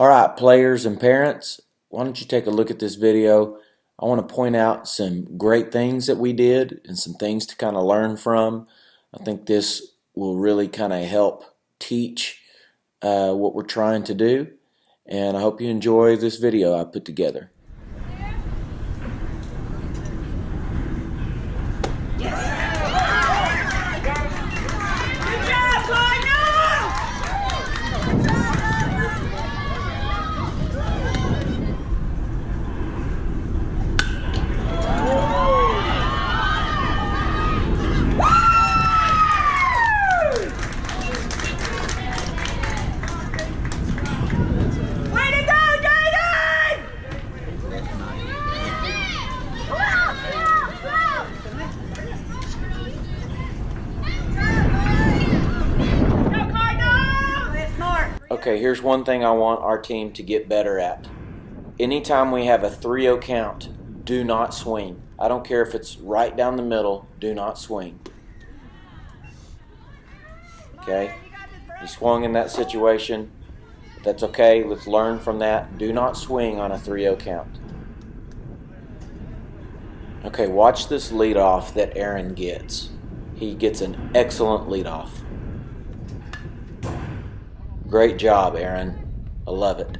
Alright, players and parents, why don't you take a look at this video. I want to point out some great things that we did and some things to kind of learn from. I think this will really kind of help teach what we're trying to do, and I hope you enjoy this video I put together. Okay, here's one thing I want our team to get better at. Anytime we have a 3-0 count, do not swing. I don't care if it's right down the middle, do not swing. Okay, you swung in that situation. That's okay, let's learn from that. Do not swing on a 3-0 count. Okay, watch this leadoff that Aaron gets. He gets an excellent leadoff. Great job, Aaron. I love it.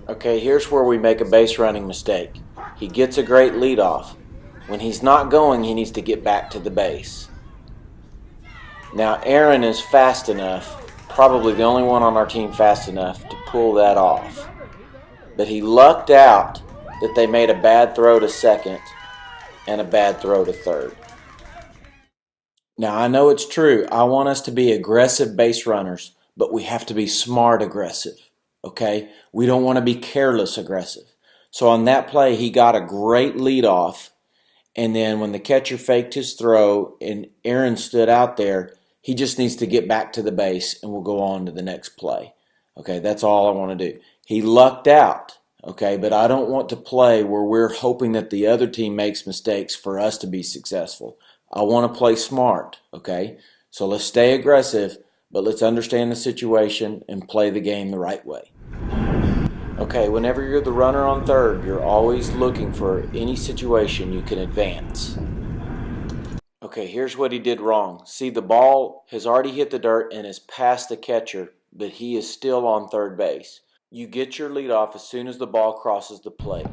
Okay, here's where we make a base running mistake. He gets a great leadoff. When he's not going, he needs to get back to the base. Now, Aaron is fast enough, probably the only one on our team fast enough to pull that off. But he lucked out that they made a bad throw to second and a bad throw to third. Now, I know it's true. I want us to be aggressive base runners, but we have to be smart aggressive, okay? We don't want to be careless aggressive. So on that play, he got a great leadoff, and then when the catcher faked his throw and Aaron stood out there, he just needs to get back to the base, and we'll go on to the next play. Okay, that's all I want to do. He lucked out, okay, but I don't want to play where we're hoping that the other team makes mistakes for us to be successful. I want to play smart, okay? So let's stay aggressive, but let's understand the situation and play the game the right way. Okay, whenever you're the runner on third, you're always looking for any situation you can advance. Okay, here's what he did wrong. See, the ball has already hit the dirt and is past the catcher, but he is still on third base. You get your lead off as soon as the ball crosses the plate.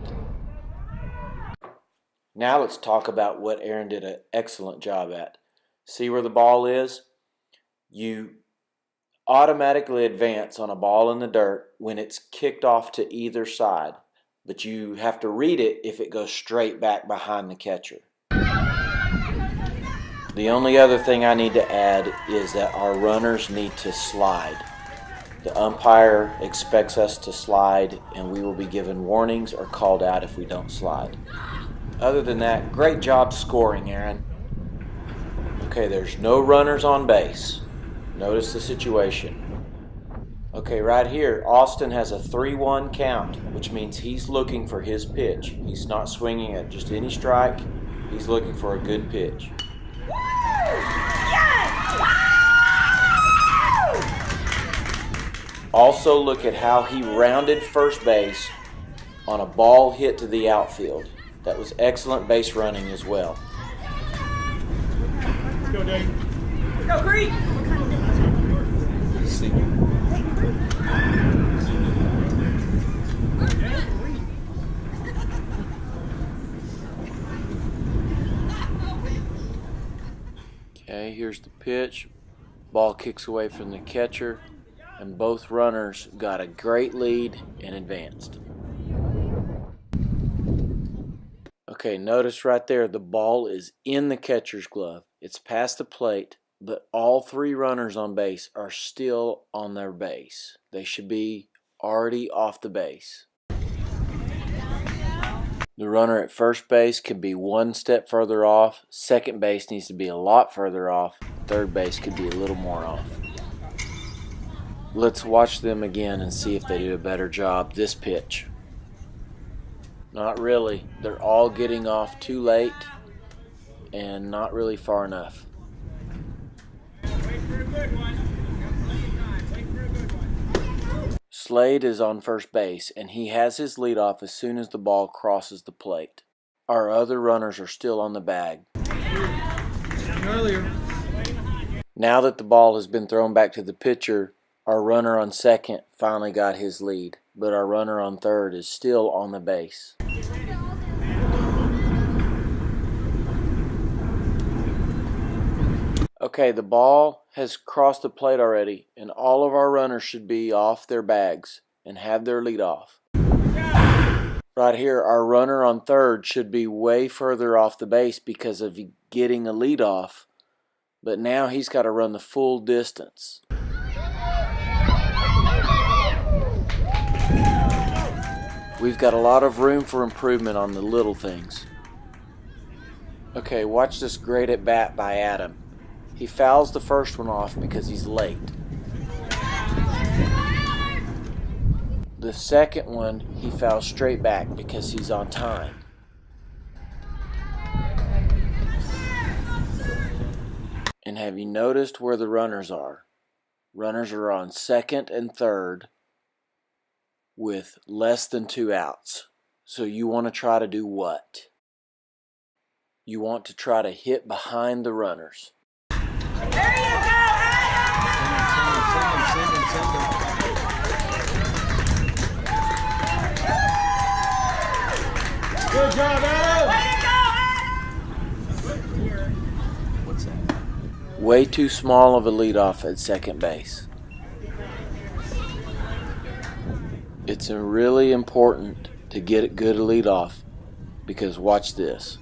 Now let's talk about what Aaron did an excellent job at. See where the ball is? You automatically advance on a ball in the dirt when it's kicked off to either side, but you have to read it if it goes straight back behind the catcher. The only other thing I need to add is that our runners need to slide. The umpire expects us to slide, and we will be given warnings or called out if we don't slide. Other than that, great job scoring, Aaron. Okay, there's no runners on base. Notice the situation. Okay, right here, Austin has a 3-1 count, which means he's looking for his pitch. He's not swinging at just any strike. He's looking for a good pitch. Also, look at how he rounded first base on a ball hit to the outfield. That was excellent base running as well. Let's go, Dave. Let's go, Creek! Okay, here's the pitch. Ball kicks away from the catcher, and both runners got a great lead and advanced. Okay, notice right there, the ball is in the catcher's glove. It's past the plate, but all three runners on base are still on their base. They should be already off the base. The runner at first base could be one step further off. Second base needs to be a lot further off. Third base could be a little more off. Let's watch them again and see if they do a better job this pitch. Not really. They're all getting off too late and not really far enough. Slade is on first base, and he has his leadoff as soon as the ball crosses the plate. Our other runners are still on the bag. Now that the ball has been thrown back to the pitcher, our runner on second finally got his lead, but our runner on third is still on the base. Okay, the ball has crossed the plate already, and all of our runners should be off their bags and have their lead off. Right here, our runner on third should be way further off the base because of getting a lead off, but now he's got to run the full distance. We've got a lot of room for improvement on the little things. Okay, watch this great at bat by Adam. He fouls the first one off because he's late. The second one, he fouls straight back because he's on time. And have you noticed where the runners are? Runners are on second and third with less than 2 outs. So you want to try to do what? You want to try to hit behind the runners. There you go, Good job, Adam! Way to go, Adam! What's that? Way too small of a leadoff at second base. It's really important to get it good leadoff because watch this.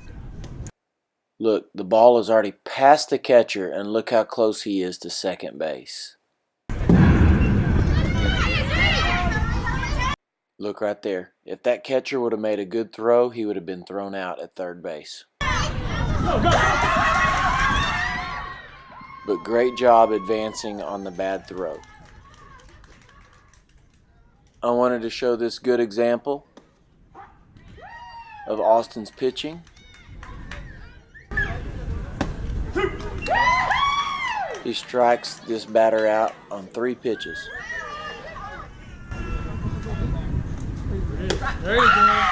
Look, the ball is already past the catcher, and look how close he is to second base. Look right there. If that catcher would have made a good throw, he would have been thrown out at third base. But great job advancing on the bad throw. I wanted to show this good example of Austin's pitching. He strikes this batter out on 3 pitches. There you go.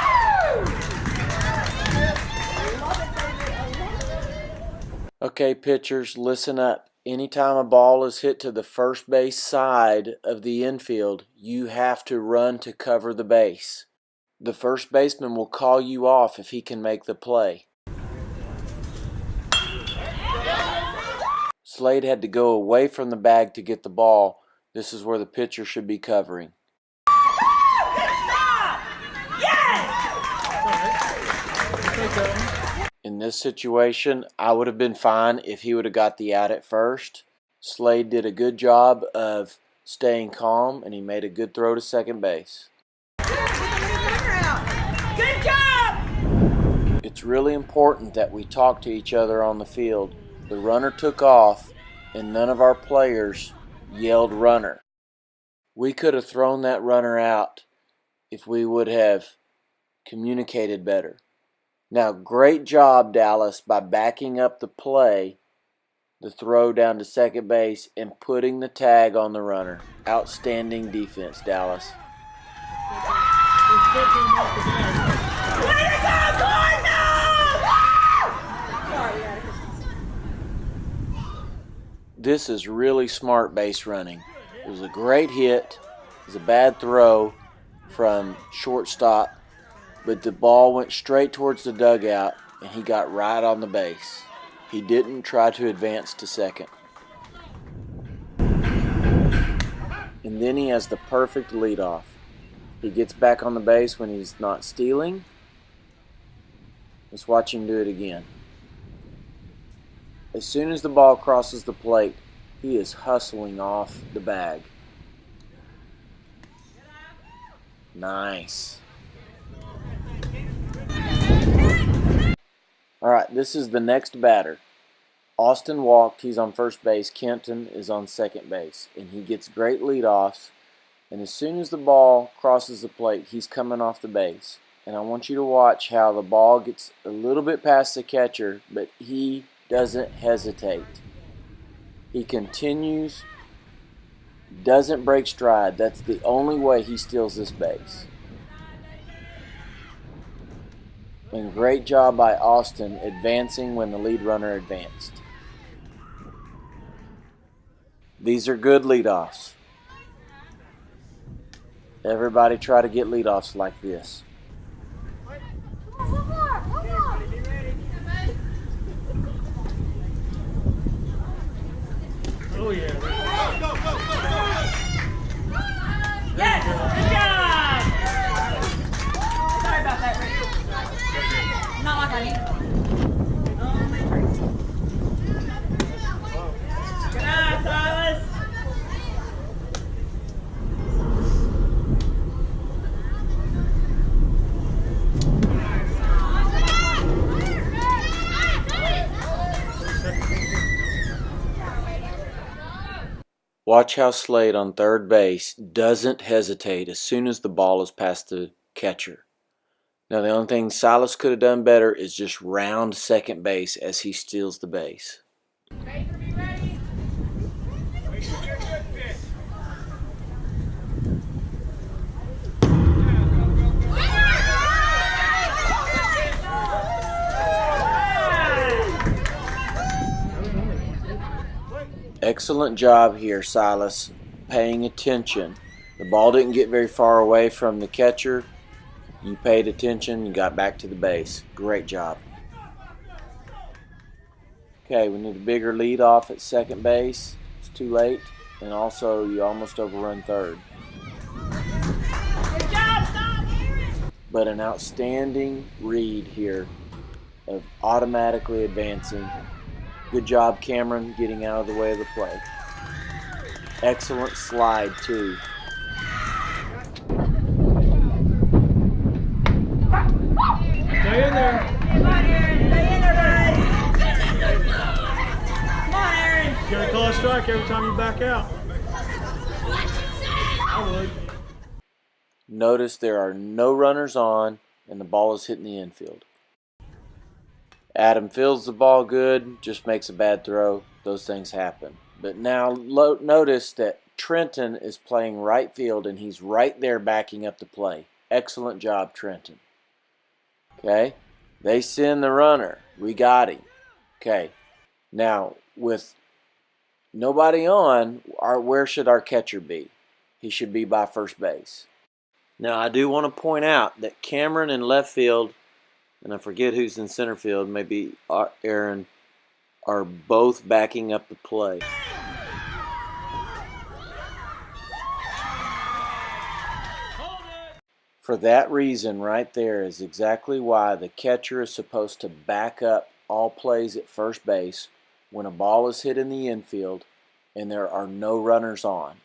Okay, pitchers, listen up. Anytime a ball is hit to the first base side of the infield, you have to run to cover the base. The first baseman will call you off if he can make the play. Slade had to go away from the bag to get the ball. This is where the pitcher should be covering. In this situation, I would have been fine if he would have got the out at first. Slade did a good job of staying calm, and he made a good throw to second base. Good job! It's really important that we talk to each other on the field. The runner took off, and none of our players yelled runner. We could have thrown that runner out if we would have communicated better. Now, great job, Dallas, by backing up the play, the throw down to second base, and putting the tag on the runner. Outstanding defense, Dallas. Way to go, Cardinals! This is really smart base running. It was a great hit. It was a bad throw from shortstop, but the ball went straight towards the dugout, and he got right on the base. He didn't try to advance to second. And then he has the perfect leadoff. He gets back on the base when he's not stealing. Let's watch him do it again. As soon as the ball crosses the plate, he is hustling off the bag. Nice. Alright, this is the next batter. Austin walked, he's on first base. Kenton is on second base. And he gets great leadoffs. And as soon as the ball crosses the plate, he's coming off the base. And I want you to watch how the ball gets a little bit past the catcher, but he doesn't hesitate. He continues, doesn't break stride. That's the only way he steals this base. And great job by Austin advancing when the lead runner advanced. These are good leadoffs. Everybody try to get leadoffs like this. Oh yeah. Go, go, go, go. Yes! Good job! Sorry about that, Rick. Not like I need it. Good eye, Silas! Watch how Slade on third base doesn't hesitate as soon as the ball is past the catcher. Now the only thing Silas could have done better is just round second base as he steals the base. Excellent job here, Silas, paying attention. The ball didn't get very far away from the catcher. You paid attention and got back to the base. Great job. Okay, we need a bigger lead off at second base. It's too late. And also, you almost overrun third. Good job, stop! But an outstanding read here of automatically advancing. Good job, Cameron, getting out of the way of the play. Excellent slide, too. Stay in there. Come on, Aaron. Stay in there, bud. Come on, Aaron. You gotta call a strike every time you back out. I would. Notice there are no runners on, and the ball is hitting the infield. Adam fields the ball good, just makes a bad throw. Those things happen. But now notice that Trenton is playing right field, and he's right there backing up the play. Excellent job, Trenton. Okay, they send the runner. We got him. Okay, now with nobody on, where should our catcher be? He should be by first base. Now I do want to point out that Cameron in left field, and I forget who's in center field, maybe Aaron, are both backing up the play. For that reason right there is exactly why the catcher is supposed to back up all plays at first base when a ball is hit in the infield and there are no runners on.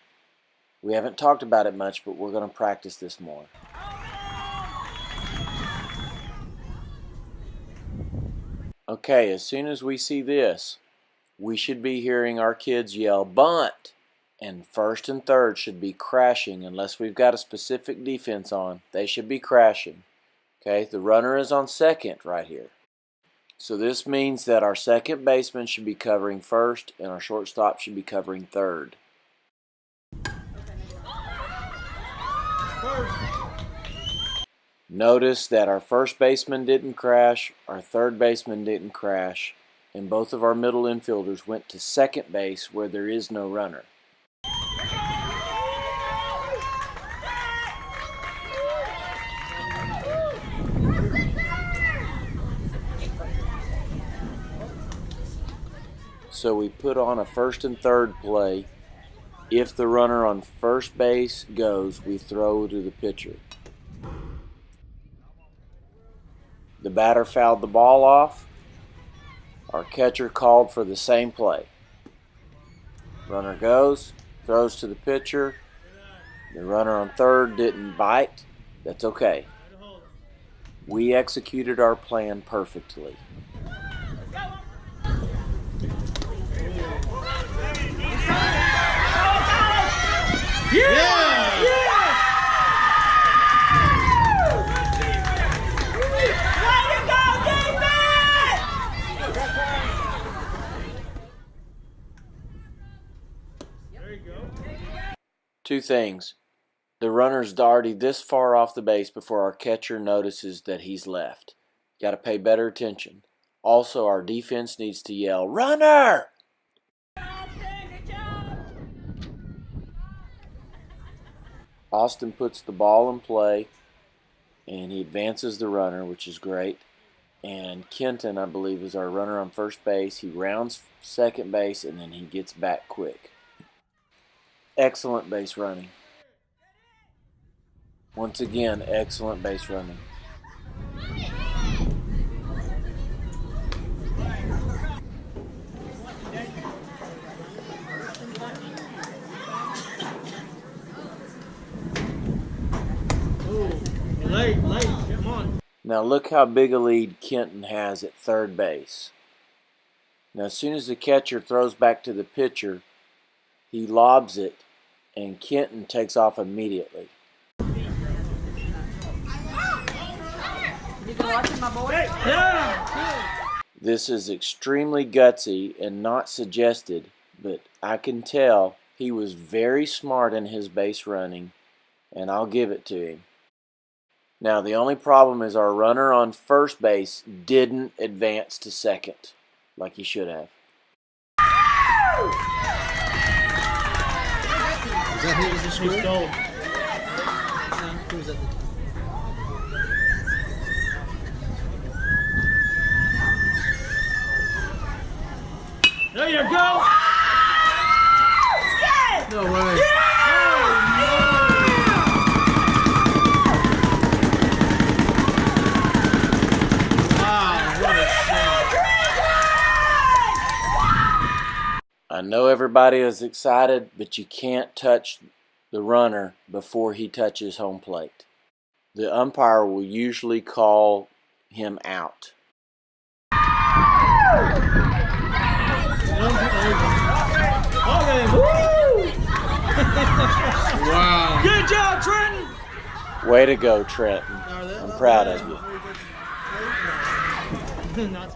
We haven't talked about it much, but we're going to practice this more. Okay, as soon as we see this, we should be hearing our kids yell, bunt! And first and third should be crashing unless we've got a specific defense on. They should be crashing. Okay, the runner is on second right here. So this means that our second baseman should be covering first and our shortstop should be covering third. Notice that our first baseman didn't crash, our third baseman didn't crash, and both of our middle infielders went to second base where there is no runner. So we put on a first and third play. If the runner on first base goes, we throw to the pitcher. The batter fouled the ball off. Our catcher called for the same play. Runner goes, throws to the pitcher. The runner on third didn't bite. That's okay. We executed our plan perfectly. Yeah! Two things. The runner's already this far off the base before our catcher notices that he's left. Got to pay better attention. Also, our defense needs to yell, "Runner!" Austin puts the ball in play, and he advances the runner, which is great. And Kenton, I believe, is our runner on first base. He rounds second base, and then he gets back quick. Excellent base running. Once again, excellent base running. Late, come on. Now look how big a lead Kenton has at third base. Now as soon as the catcher throws back to the pitcher, he lobs it, and Kenton takes off immediately. This is extremely gutsy and not suggested, but I can tell he was very smart in his base running, and I'll give it to him. Now the only problem is our runner on first base didn't advance to second like he should have. Is that hit with the score? There you go! Yes! No way. I know everybody is excited, but you can't touch the runner before he touches home plate. The umpire will usually call him out. Wow. Good job, Trenton! Way to go, Trenton. I'm proud of you. Not